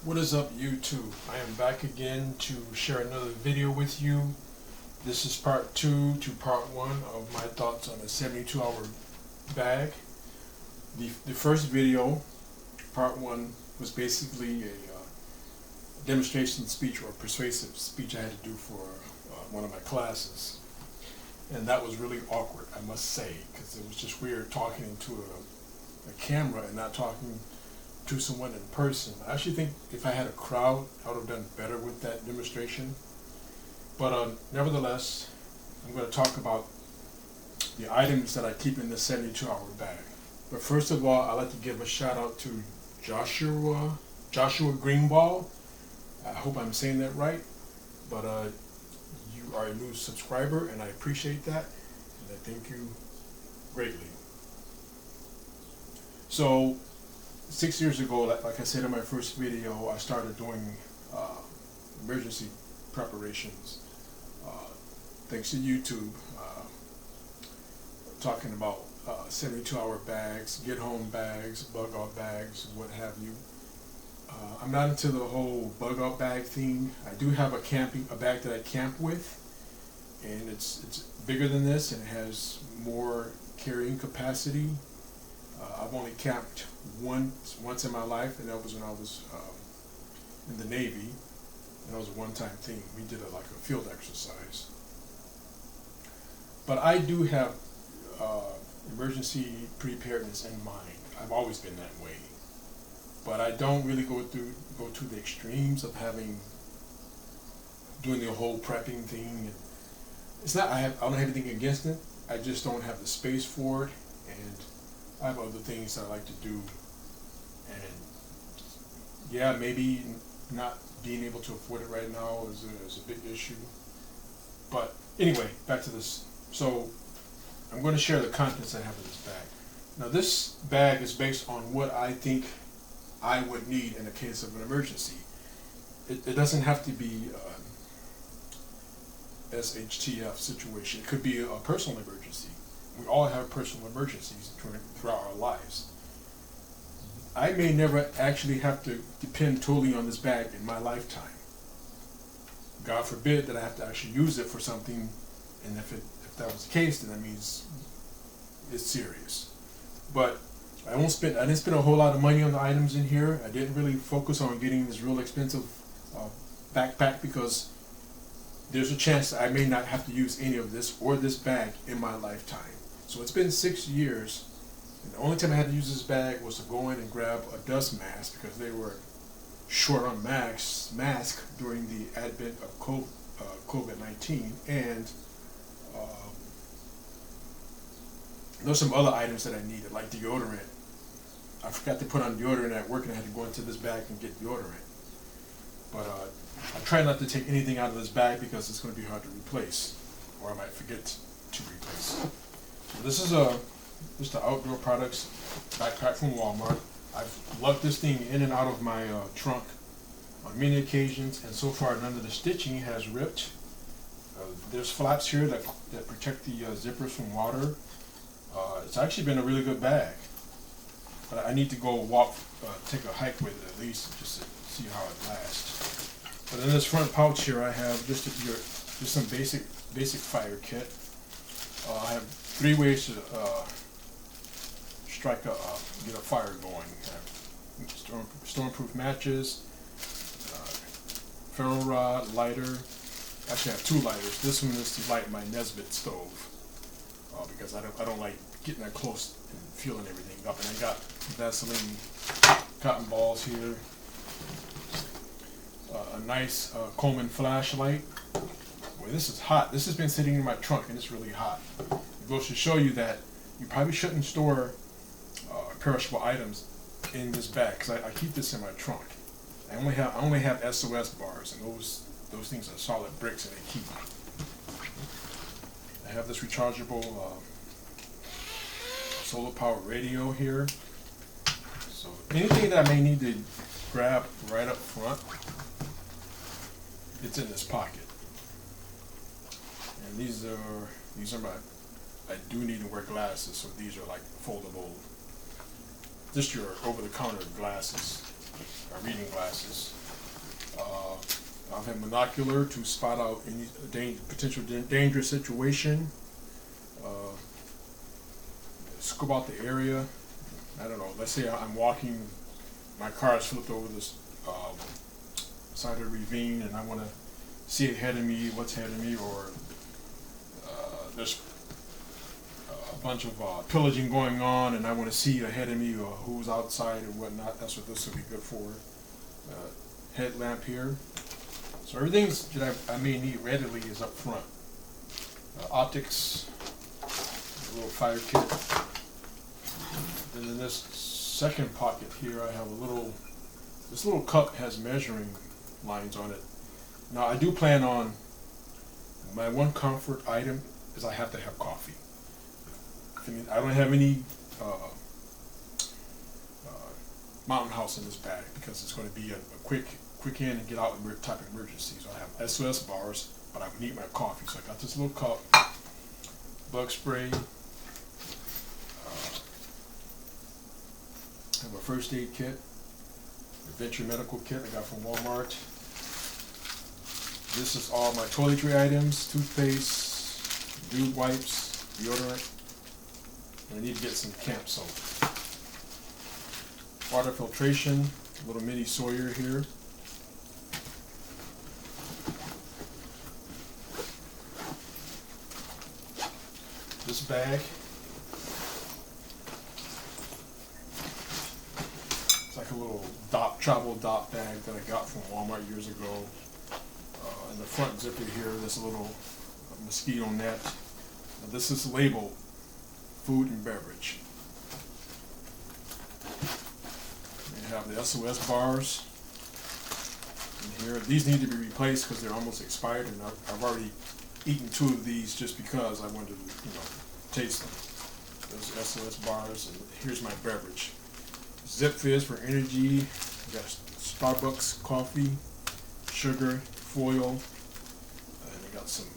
What is up, YouTube? I am back again to share another video with you. This is part 2 to part 1 of my thoughts on a 72-hour bag. The first video, part 1, was basically a demonstration speech or persuasive speech I had to do for one of my classes. And that was really awkward, I must say, because it was just weird talking into a camera and not talking to someone in person. I actually think if I had a crowd, I would have done better with that demonstration. But nevertheless, I'm going to talk about the items that I keep in the 72-hour bag. But first of all, I'd like to give a shout out to Joshua Greenwald. I hope I'm saying that right. But you are a new subscriber, and I appreciate that, and I thank you greatly. So, 6 years ago, like I said in my first video, I started doing emergency preparations. Thanks to YouTube, talking about 72-hour bags, get-home bags, bug-out bags, what have you. I'm not into the whole bug-out bag thing. I do have a bag that I camp with, and it's bigger than this, and it has more carrying capacity. I've only camped once in my life, and that was when I was in the Navy, and that was a one-time thing. We did like a field exercise. But I do have emergency preparedness in mind. I've always been that way. But I don't really go to the extremes of doing the whole prepping thing. And it's not I don't have anything against it. I just don't have the space for it, and I have other things that I like to do. And yeah, maybe not being able to afford it right now is a big issue. But anyway, back to this. So I'm going to share the contents I have in this bag. Now this bag is based on what I think I would need in the case of an emergency. It doesn't have to be SHTF situation. It could be a personal emergency. We all have personal emergencies throughout our lives. I may never actually have to depend totally on this bag in my lifetime. God forbid that I have to actually use it for something, and if that was the case, then that means it's serious. But I didn't spend a whole lot of money on the items in here. I didn't really focus on getting this real expensive backpack because there's a chance that I may not have to use any of this or this bag in my lifetime. So it's been 6 years, and the only time I had to use this bag was to go in and grab a dust mask because they were short on mask during the advent of COVID-19, and there's some other items that I needed, like deodorant. I forgot to put on deodorant at work, and I had to go into this bag and get deodorant. But I try not to take anything out of this bag because it's going to be hard to replace, or I might forget to replace. So this is just the Outdoor Products backpack from Walmart. I've lugged this thing in and out of my trunk on many occasions, and so far none of the stitching has ripped. There's flaps here that protect the zippers from water. It's actually been a really good bag, but I need to go take a hike with it at least, just to see how it lasts. But in this front pouch here, I have just some basic fire kit. I have 3 ways to get a fire going. I have stormproof matches, ferro rod, lighter. Actually, I have 2 lighters. This one is to light my Nesbitt stove. Because I don't like getting that close and feeling everything up. And I got Vaseline cotton balls here, a nice Coleman flashlight. Boy, this is hot. This has been sitting in my trunk, and it's really hot. It goes to show you that you probably shouldn't store perishable items in this bag, because I keep this in my trunk. I only have SOS bars, and those things are solid bricks, and they keep. I have this rechargeable solar power radio here. So anything that I may need to grab right up front, it's in this pocket. And these are my, I do need to wear glasses, so these are like foldable, just your over-the-counter glasses. my reading glasses. I'll have monocular to spot out any potential dangerous situation. Scope out the area. I don't know, let's say I'm walking, my car is flipped over this side of the ravine, and I want to see ahead of me, what's ahead of me, or there's a bunch of pillaging going on, and I want to see ahead of me or who's outside and whatnot. That's what this will be good for. Headlamp here. So everything that I may need readily is up front. Optics, a little fire kit. And in this second pocket here, I have this little cup has measuring lines on it. Now I do plan on, my one comfort item is I have to have coffee. I don't have any Mountain House in this bag because it's going to be a quick in and get out type of emergency. So I have SOS bars, but I need my coffee. So I got this little cup, bug spray, I have a first aid kit, Adventure Medical Kit I got from Walmart. This is all my toiletry items, toothpaste, dude wipes, deodorant, and I need to get some camp soap. Water filtration, a little mini Sawyer here. This bag, it's like a little travel dot bag that I got from Walmart years ago. In the front zipper here, there's a little mosquito net. Now this is labeled food and beverage. You have the SOS bars in here. These need to be replaced because they're almost expired, and I've already eaten 2 of these just because I wanted to, taste them. Those SOS bars, and here's my beverage. Zip Fizz for energy. I got Starbucks coffee, sugar, foil, and I got some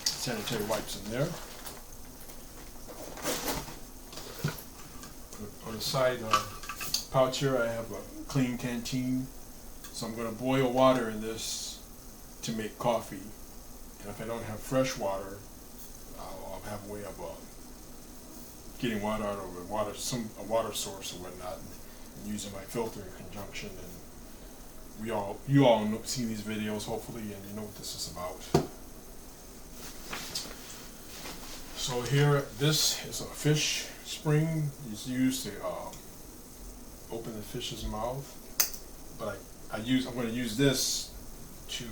sanitary wipes in there. On the side pouch here, I have a clean canteen. So I'm going to boil water in this to make coffee. And if I don't have fresh water, I'll have a way of getting water out of a water source or whatnot, and using my filter in conjunction. And you all seen these videos hopefully, and you know what this is about. So here, this is a fish spring. It's used to open the fish's mouth, but I'm going to use this to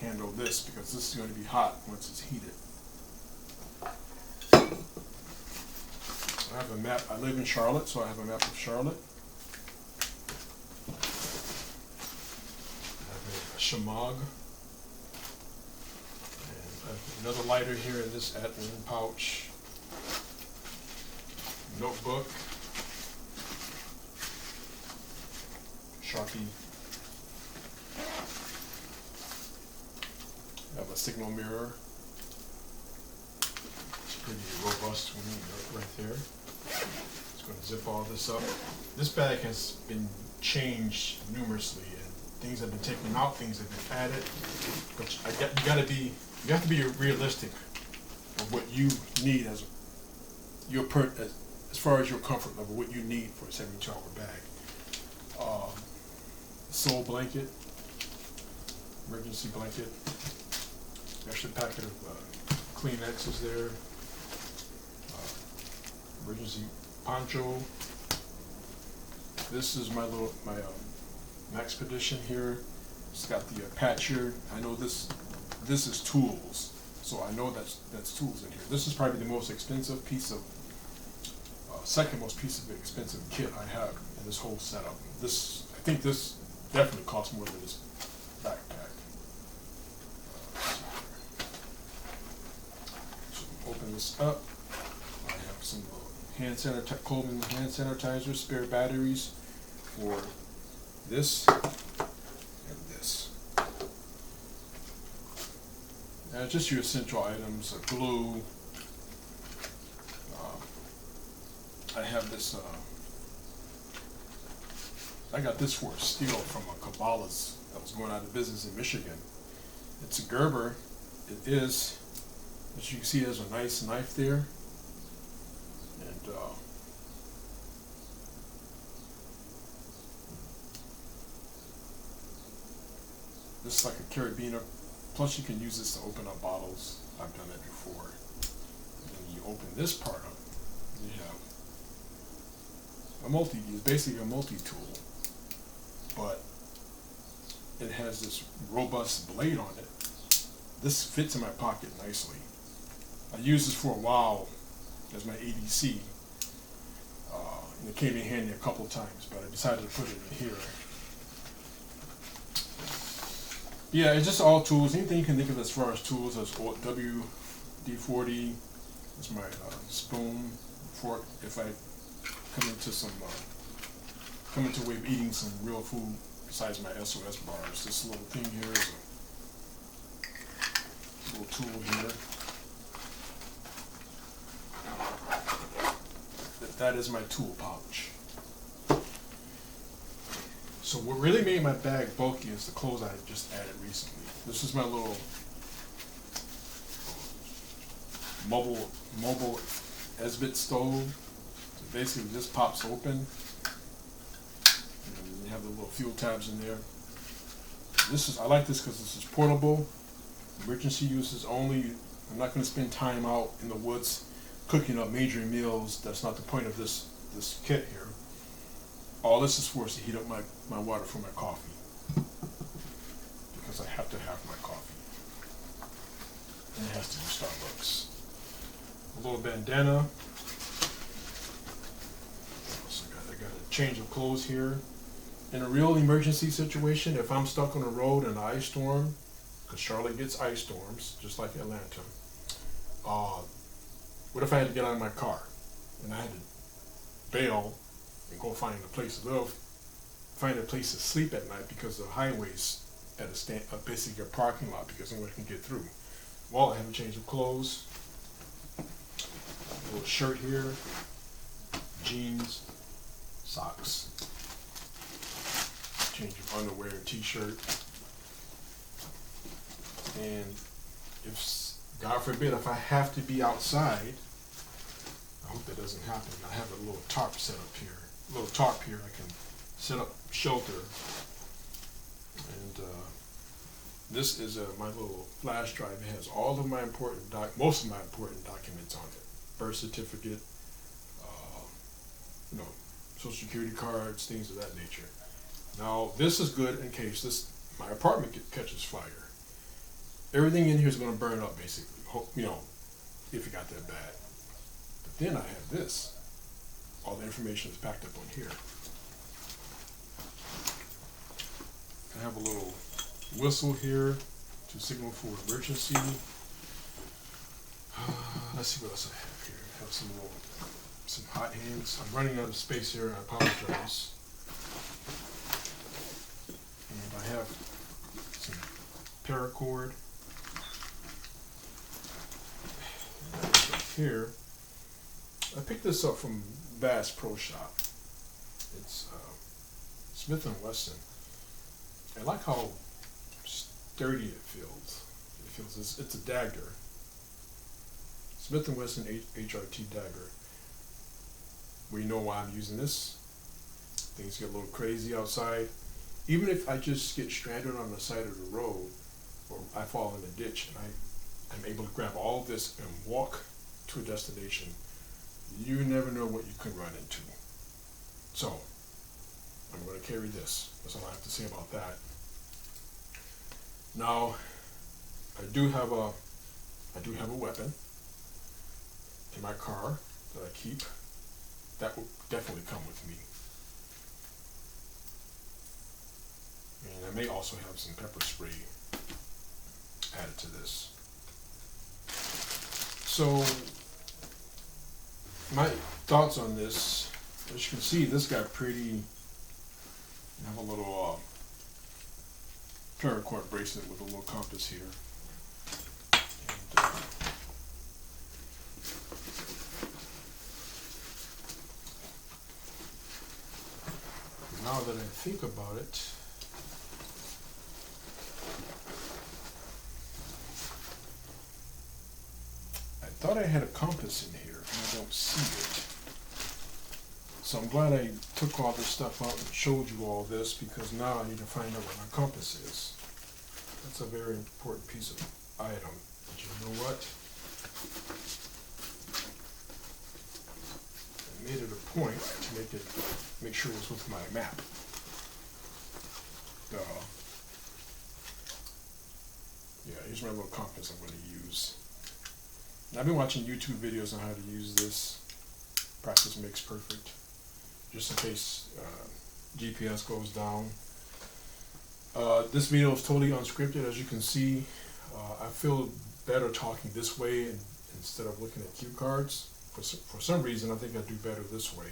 handle this because this is going to be hot once it's heated. I have a map. I live in Charlotte, so I have a map of Charlotte. I have a Shamog. And another lighter here in this admin pouch. Notebook. Sharpie. I have a signal mirror. It's a pretty robust one right there. Just going to zip all this up. This bag has been changed numerously, and things have been taken out, things have been added. But you have to be realistic of what you need as far as your comfort level, what you need for a 72-hour bag. Soul blanket, emergency blanket. Extra packet of Kleenexes there. Emergency poncho. This is my Maxpedition here. It's got the patch here. I know this is tools, so I know that's tools in here. This is probably the most expensive piece of second most piece of expensive kit I have in this whole setup. I think this definitely costs more than this backpack. So open this up. I have some Coleman hand sanitizer, spare batteries for this and this. And just your essential items, glue. I have this I got this for a steal from a Cabela's that was going out of business in Michigan. It's a Gerber. It is, as you can see, there's a nice knife there. And this is like a carabiner. Plus you can use this to open up bottles. I've done that before. And then you open this part up, you have it's basically a multi-tool, but it has this robust blade on it. This fits in my pocket nicely. I used this for a while as my ADC, and it came in handy a couple times, but I decided to put it in here. Yeah, it's just all tools. Anything you can think of as far as tools, as WD-40. It's my spoon, fork. If I come into a way of eating some real food besides my SOS bars, this little thing here is a little tool here. That is my tool pouch. So what really made my bag bulky is the clothes I just added recently. This is my little mobile Esbit stove. So basically, this pops open, and you have the little fuel tabs in there. I like this because this is portable, emergency uses only. I'm not going to spend time out in the woods cooking up major meals. That's not the point of this kit here. All this is for is to heat up my water for my coffee, because I have to have my coffee, and it has to be Starbucks. A little bandana. So I got a change of clothes here. In a real emergency situation, if I'm stuck on the road in an ice storm, because Charlotte gets ice storms just like Atlanta, what if I had to get out of my car and I had to bail and go find a place to live, find a place to sleep at night because the highway's at basically a parking lot because nobody can get through? Well, I have a change of clothes, a little shirt here, jeans, socks, change of underwear, t-shirt, and if, God forbid, if I have to be outside, I hope that doesn't happen, I have a little tarp set up here. A little tarp here I can set up shelter. And this is my little flash drive. It has all of my most of my important documents on it. Birth certificate, social security cards, things of that nature. Now this is good in case my apartment catches fire. Everything in here is going to burn up basically, if it got that bad. But then I have this. All the information is packed up on here. I have a little whistle here to signal for emergency. Let's see what else I have here. I have some hot hands. I'm running out of space here, I apologize. And I have some paracord. And right here, I picked this up from Bass Pro Shop. It's Smith & Wesson. I like how sturdy it feels. It's a dagger. Smith & Wesson HRT dagger. We know why I'm using this. Things get a little crazy outside. Even if I just get stranded on the side of the road, or I fall in a ditch, and I'm able to grab all of this and walk to a destination, you never know what you could run into. So, I'm going to carry this. That's all I have to say about that. Now, I do have a weapon in my car that I keep. That will definitely come with me. And I may also have some pepper spray added to this. So, my thoughts on this, as you can see, this got pretty. I have a little paracord bracelet with a little compass here. And, now that I think about it, I thought I had a compass in here, and I don't see it. So I'm glad I took all this stuff out and showed you all this, because now I need to find out where my compass is. That's a very important piece of item. But you know what? I made it a point to make sure it was with my map. Yeah, here's my little compass I'm going to use. And I've been watching YouTube videos on how to use this. Practice makes perfect. Just in case GPS goes down. This video is totally unscripted, as you can see. I feel better talking this way instead of looking at cue cards. For some reason, I think I do better this way.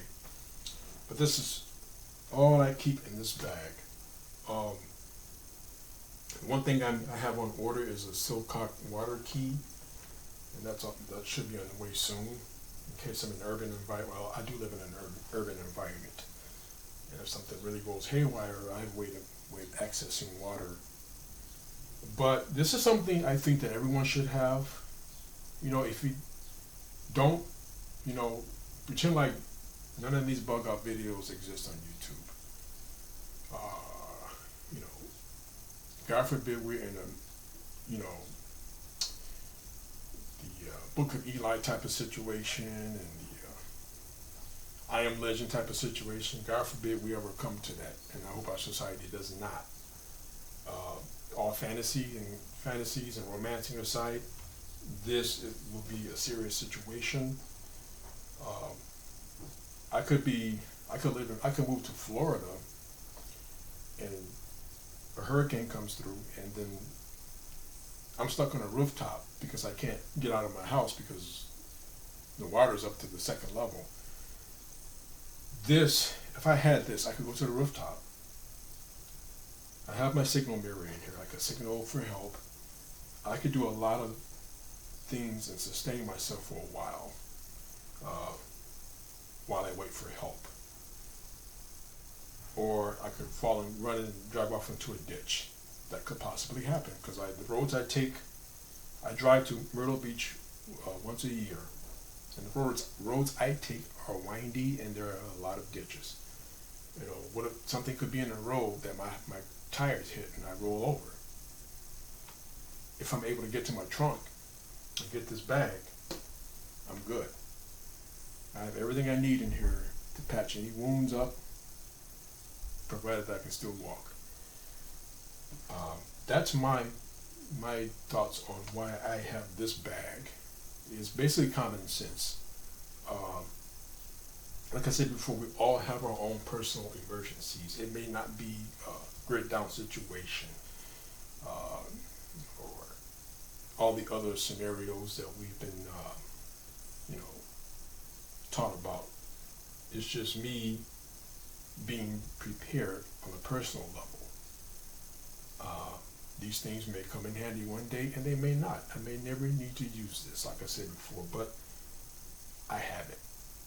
But this is all I keep in this bag. One thing I have on order is a Silcock water key, and that should be on the way soon. In case I'm in an urban environment. Well, I do live in an urban environment, and if something really goes haywire, I have a way of accessing water. But this is something I think that everyone should have. You know, if you don't, you know, pretend like none of these bug out videos exist on YouTube. You know, God forbid we're in a, you know, the Book of Eli type of situation and the I Am Legend type of situation. God forbid we ever come to that, and I hope our society does not. All fantasies and romancing aside, this will be a serious situation. I could move to Florida, and a hurricane comes through, and then I'm stuck on a rooftop because I can't get out of my house because the water's up to the second level. If I had this, I could go to the rooftop. I have my signal mirror in here. I could signal for help. I could do a lot of things and sustain myself for a while I wait for help. Or I could fall and run and drive off into a ditch. That could possibly happen because the roads I drive to Myrtle Beach once a year, and the roads I take are windy and there are a lot of ditches. You know, what if something could be in the road that my tires hit and I roll over? If I'm able to get to my trunk and get this bag, I'm good. I have everything I need in here to patch any wounds up, provided that I can still walk. That's my thoughts on why I have this bag. It's basically common sense. Like I said before, we all have our own personal emergencies. It may not be a grit down situation or all the other scenarios that we've been, taught about. It's just me being prepared on a personal level. These things may come in handy one day and they may not. I may never need to use this, like I said before, but I have it.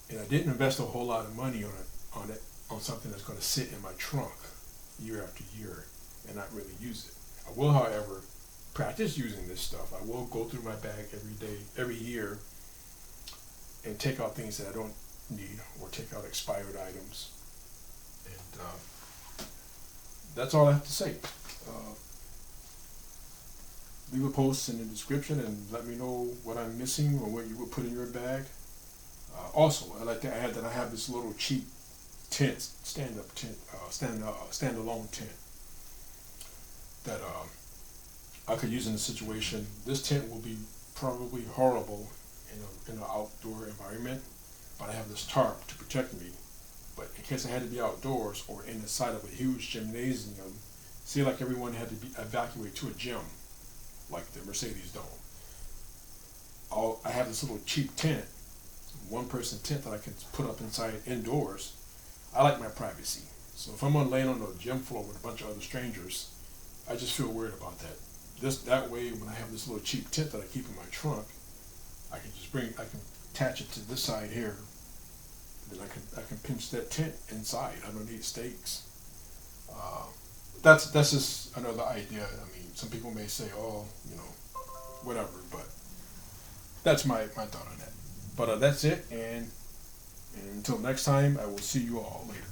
And I didn't invest a whole lot of money on something that's going to sit in my trunk year after year and not really use it. I will, however, practice using this stuff. I will go through my bag every year, and take out things that I don't need or take out expired items. And that's all I have to say. Leave a post in the description and let me know what I'm missing or what you would put in your bag. Also, I'd like to add that I have this little cheap tent, stand-up tent, standalone tent that I could use in a situation. This tent will be probably horrible in an outdoor environment, but I have this tarp to protect me. But in case I had to be outdoors or in the side of a huge gymnasium, say like everyone had to be evacuated to a gym, like the Mercedes Dome. I have this little cheap tent, one-person tent that I can put up inside indoors. I like my privacy. So if I'm laying on the gym floor with a bunch of other strangers, I just feel weird about that. That way, when I have this little cheap tent that I keep in my trunk, I can attach it to this side here. Then I can pinch that tent inside. I don't need stakes. Uh, that's just another idea. I mean, some people may say, oh, whatever, but that's my thought on that. But that's it, and until next time, I will see you all later.